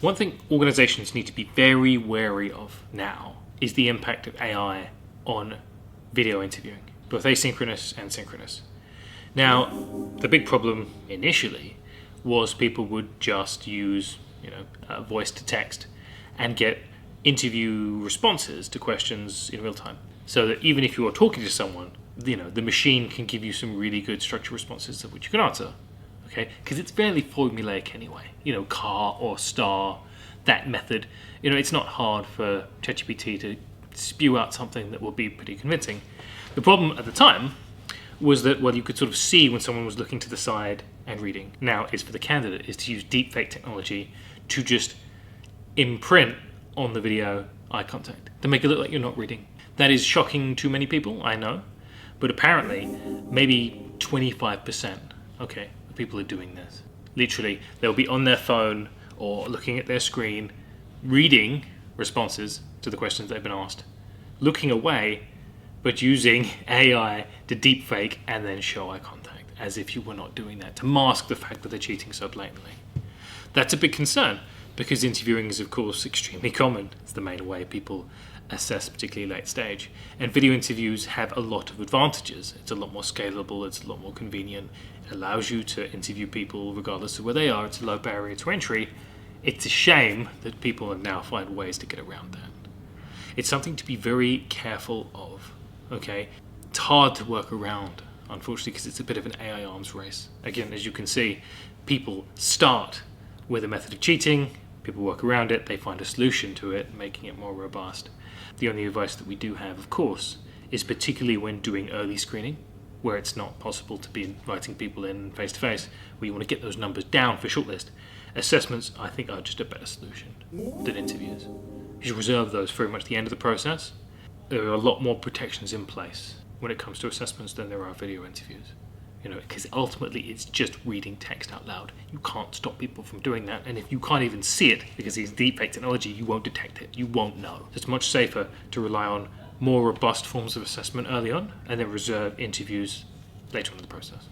One thing organizations need to be very wary of now is the impact of AI on video interviewing, both asynchronous and synchronous. Now, the big problem initially was people would just use, voice to text and get interview responses to questions in real time. So that even if you are talking to someone, the machine can give you some really good structured responses of which you can answer. Okay, because it's fairly formulaic anyway. Car or star, that method. It's not hard for ChatGPT to spew out something that will be pretty convincing. The problem at the time was that, you could sort of see when someone was looking to the side and reading. Now, is for the candidate is to use deepfake technology to just imprint on the video eye contact to make it look like you're not reading. That is shocking to many people, I know, but apparently maybe 25%, of people are doing this. Literally, they'll be on their phone or looking at their screen, reading responses to the questions they've been asked, looking away, but using AI to deepfake and then show eye contact, as if you were not doing that, to mask the fact that they're cheating so blatantly. That's a big concern, because interviewing is, of course, extremely common. It's the main way people assess, particularly late stage. And video interviews have a lot of advantages. It's a lot more scalable, it's a lot more convenient. It allows you to interview people regardless of where they are. It's a low barrier to entry. It's a shame that people now find ways to get around that. It's something to be very careful of, It's hard to work around, unfortunately, because it's a bit of an AI arms race. Again, as you can see, people start with a method of cheating, people work around it, they find a solution to it, making it more robust. The only advice that we do have, of course, is particularly when doing early screening, where it's not possible to be inviting people in face-to-face, where you want to get those numbers down for shortlist. Assessments, I think, are just a better solution than interviews. You should reserve those for very much the end of the process. There are a lot more protections in place when it comes to assessments than there are video interviews. Because ultimately it's just reading text out loud. You can't stop people from doing that, and if you can't even see it because it's deepfake technology, you won't detect it. You won't know. It's much safer to rely on more robust forms of assessment early on, and then reserve interviews later on in the process.